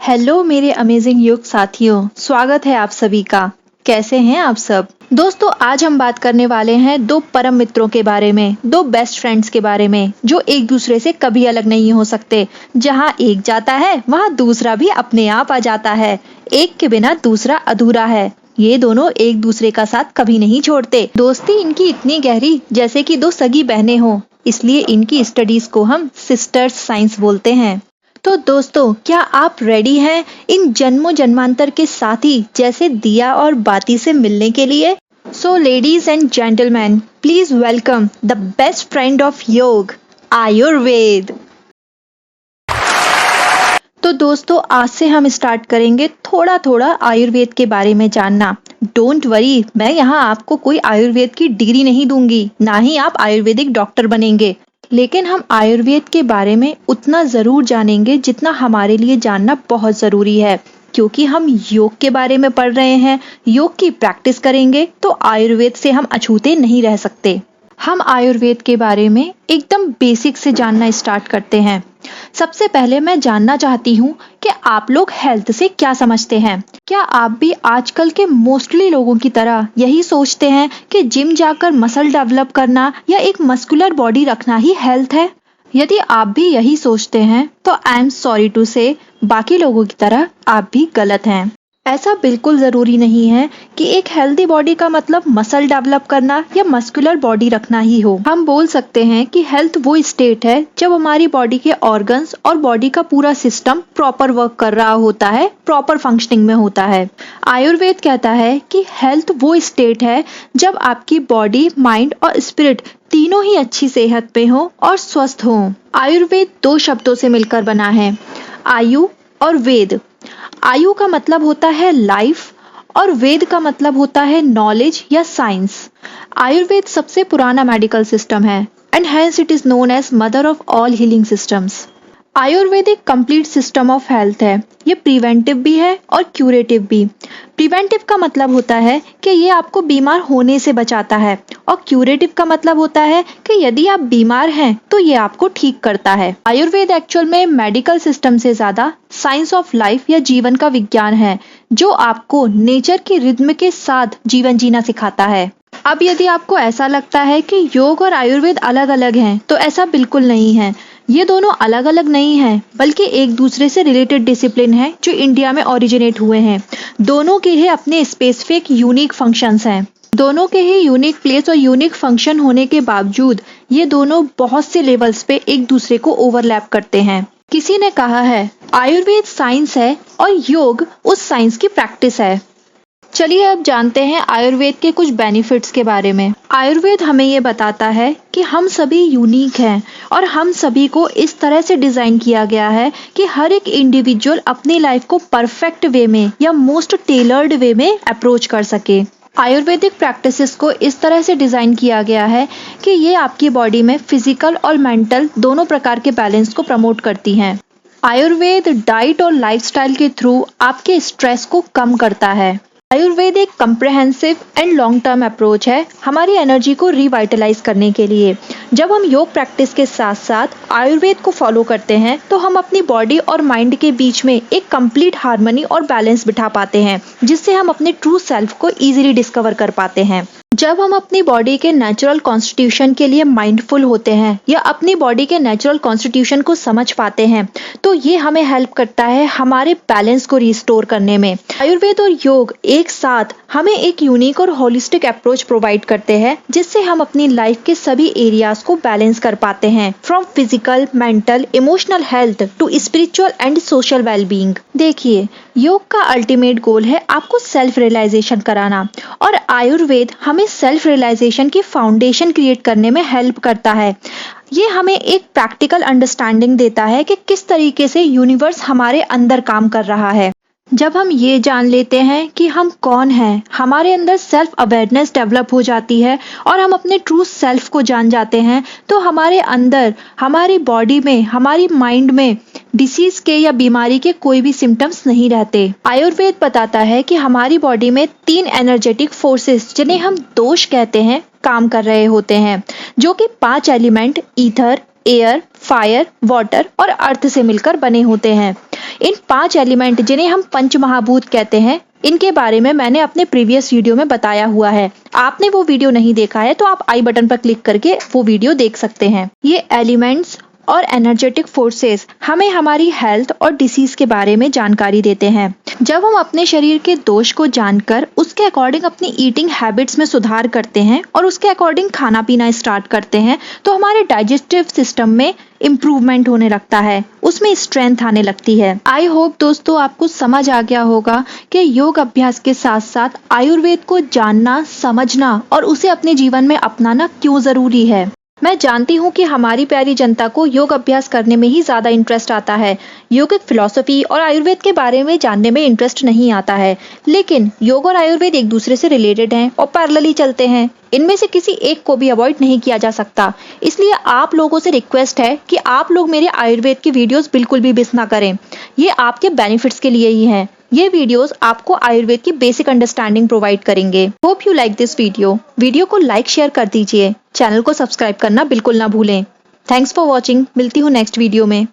Hello मेरे amazing योग साथियों, स्वागत है आप सभी का। कैसे हैं आप सब? दोस्तों, आज हम बात करने वाले हैं दो परम मित्रों के बारे में, दो बेस्ट फ्रेंड्स के बारे में, जो एक दूसरे से कभी अलग नहीं हो सकते। जहां एक जाता है वहां दूसरा भी अपने आप आ जाता है। एक के बिना दूसरा अधूरा है। ये दोनों एक दूसरे का साथ कभी नहीं छोड़ते। दोस्ती इनकी इतनी गहरी जैसे कि दो सगी बहनें हों। इसलिए इनकी स्टडीज को हम सिस्टर्स साइंस बोलते हैं। तो दोस्तों, क्या आप रेडी हैं इन जन्मों जन्मांतर के साथी जैसे दिया और बाती से मिलने के लिए? So ladies and gentleman, please welcome the best friend of योग, आयुर्वेद। तो दोस्तों, आज से हम स्टार्ट करेंगे थोड़ा थोड़ा आयुर्वेद के बारे में जानना। डोंट वरी, मैं यहाँ आपको कोई आयुर्वेद की डिग्री नहीं दूंगी, ना ही आप आयुर्वेदिक डॉक्टर बनेंगे। लेकिन हम आयुर्वेद के बारे में उतना जरूर जानेंगे जितना हमारे लिए जानना बहुत जरूरी है, क्योंकि हम योग के बारे में पढ़ रहे हैं। योग की प्रैक्टिस करेंगे तो आयुर्वेद से हम अछूते नहीं रह सकते। हम आयुर्वेद के बारे में एकदम बेसिक से जानना स्टार्ट करते हैं। सबसे पहले मैं जानना चाहती हूँ कि आप लोग हेल्थ से क्या समझते हैं। क्या आप भी आजकल के मोस्टली लोगों की तरह यही सोचते हैं कि जिम जाकर मसल डेवलप करना या एक मस्कुलर बॉडी रखना ही हेल्थ है? यदि आप भी यही सोचते हैं तो आई एम सॉरी टू से, बाकी लोगों की तरह आप भी गलत हैं। ऐसा बिल्कुल जरूरी नहीं है कि एक हेल्दी बॉडी का मतलब मसल डेवलप करना या मस्कुलर बॉडी रखना ही हो। हम बोल सकते हैं कि हेल्थ वो स्टेट है जब हमारी बॉडी के ऑर्गन्स और बॉडी का पूरा सिस्टम प्रॉपर वर्क कर रहा होता है, प्रॉपर फंक्शनिंग में होता है। आयुर्वेद कहता है कि हेल्थ वो स्टेट है जब आपकी बॉडी, माइंड और स्पिरिट तीनों ही अच्छी सेहत में हो और स्वस्थ हो। आयुर्वेद दो शब्दों से मिलकर बना है, आयु और वेद। आयु का मतलब होता है लाइफ और वेद का मतलब होता है नॉलेज या साइंस। आयुर्वेद सबसे पुराना मेडिकल सिस्टम है and hence it is known as mother of all healing systems. Ayurveda एक कंप्लीट सिस्टम ऑफ हेल्थ है। ये प्रिवेंटिव भी है और क्यूरेटिव भी। प्रिवेंटिव का मतलब होता है कि ये आपको बीमार होने से बचाता है, और क्यूरेटिव का मतलब होता है कि यदि आप बीमार हैं तो ये आपको ठीक करता है। आयुर्वेद एक्चुअल में मेडिकल सिस्टम से ज्यादा साइंस ऑफ लाइफ या जीवन का विज्ञान है, जो आपको नेचर की रिद्म के साथ जीवन जीना सिखाता है। अब यदि आपको ऐसा लगता है कि योग और आयुर्वेद अलग अलग हैं, तो ऐसा बिल्कुल नहीं है। ये दोनों अलग अलग नहीं हैं, बल्कि एक दूसरे से रिलेटेड डिसिप्लिन है जो इंडिया में ओरिजिनेट हुए हैं। दोनों के ही अपने स्पेसिफिक यूनिक फंक्शंस हैं। दोनों के ही यूनिक प्लेस और यूनिक फंक्शन होने के बावजूद ये दोनों बहुत से लेवल्स पे एक दूसरे को ओवरलैप करते हैं। किसी ने कहा है आयुर्वेद साइंस है और योग उस साइंस की प्रैक्टिस है। चलिए अब जानते हैं आयुर्वेद के कुछ बेनिफिट्स के बारे में। आयुर्वेद हमें ये बताता है कि हम सभी यूनिक हैं और हम सभी को इस तरह से डिजाइन किया गया है कि हर एक इंडिविजुअल अपनी लाइफ को परफेक्ट वे में या मोस्ट टेलर्ड वे में अप्रोच कर सके। आयुर्वेदिक प्रैक्टिसेस को इस तरह से डिजाइन किया गया है कि ये आपकी बॉडी में फिजिकल और मेंटल दोनों प्रकार के बैलेंस को प्रमोट करती हैं। आयुर्वेद डाइट और लाइफस्टाइल के थ्रू आपके स्ट्रेस को कम करता है। आयुर्वेद एक comprehensive and long term approach है हमारी एनर्जी को रिवाइटलाइज करने के लिए। जब हम योग प्रैक्टिस के साथ साथ आयुर्वेद को फॉलो करते हैं तो हम अपनी बॉडी और माइंड के बीच में एक कंप्लीट हार्मनी और बैलेंस बिठा पाते हैं, जिससे हम अपने ट्रू सेल्फ को इजीली डिस्कवर कर पाते हैं। जब हम अपनी बॉडी के नेचुरल कॉन्स्टिट्यूशन के लिए माइंडफुल होते हैं या अपनी बॉडी के नेचुरल कॉन्स्टिट्यूशन को समझ पाते हैं, तो ये हमें हेल्प करता है हमारे बैलेंस को रिस्टोर करने में। आयुर्वेद और योग एक साथ हमें एक यूनिक और होलिस्टिक अप्रोच प्रोवाइड करते हैं, जिससे हम अपनी लाइफ के सभी एरियाज को बैलेंस कर पाते हैं, from physical, mental, emotional health to spiritual and social wellbeing. देखिए, योग का अल्टीमेट गोल है आपको सेल्फ रियलाइजेशन कराना, और आयुर्वेद हमें सेल्फ रियलाइजेशन की फाउंडेशन क्रिएट करने में हेल्प करता है। ये हमें एक प्रैक्टिकल अंडरस्टैंडिंग देता है कि किस तरीके से यूनिवर्स हमारे अंदर काम कर रहा है। जब हम ये जान लेते हैं कि हम कौन हैं, हमारे अंदर सेल्फ अवेयरनेस डेवलप हो जाती है और हम अपने ट्रू सेल्फ को जान जाते हैं, तो हमारे अंदर, हमारी बॉडी में, हमारी माइंड में डिसीज के या बीमारी के कोई भी सिम्टम्स नहीं रहते। आयुर्वेद बताता है कि हमारी बॉडी में 3 एनर्जेटिक फोर्सेस, जिन्हें हम दोष कहते हैं, काम कर रहे होते हैं, जो कि 5 element ether, air, fire, water और अर्थ से मिलकर बने होते हैं। इन 5 एलिमेंट जिन्हें हम पंच महाभूत कहते हैं, इनके बारे में मैंने अपने प्रीवियस वीडियो में बताया हुआ है। आपने वो वीडियो नहीं देखा है तो आप आई बटन पर क्लिक करके वो वीडियो देख सकते हैं। ये एलिमेंट्स और एनर्जेटिक फोर्सेस हमें हमारी हेल्थ और डिसीज के बारे में जानकारी देते हैं। जब हम अपने शरीर के दोष को जानकर उसके अकॉर्डिंग अपनी ईटिंग हैबिट्स में सुधार करते हैं और उसके अकॉर्डिंग खाना पीना स्टार्ट करते हैं तो हमारे डाइजेस्टिव सिस्टम में इम्प्रूवमेंट होने लगता है, उसमें स्ट्रेंथ आने लगती है। आई होप दोस्तों आपको समझ आ गया होगा कि योग अभ्यास के साथ साथ आयुर्वेद को जानना, समझना और उसे अपने जीवन में अपनाना क्यों जरूरी है। मैं जानती हूँ कि हमारी प्यारी जनता को योग अभ्यास करने में ही ज्यादा इंटरेस्ट आता है, योगिक फिलॉसफी और आयुर्वेद के बारे में जानने में इंटरेस्ट नहीं आता है। लेकिन योग और आयुर्वेद एक दूसरे से रिलेटेड हैं और पैरेलली चलते हैं, इनमें से किसी एक को भी अवॉइड नहीं किया जा सकता। इसलिए आप लोगों से रिक्वेस्ट है कि आप लोग मेरे आयुर्वेद की वीडियोस बिल्कुल भी मिस ना करें, ये आपके बेनिफिट्स के लिए ही हैं। ये वीडियोस आपको आयुर्वेद की बेसिक अंडरस्टैंडिंग प्रोवाइड करेंगे। Hope you like this video को लाइक शेयर कर दीजिए, चैनल को सब्सक्राइब करना बिल्कुल ना भूलें। थैंक्स फॉर वॉचिंग, मिलती हूँ नेक्स्ट वीडियो में।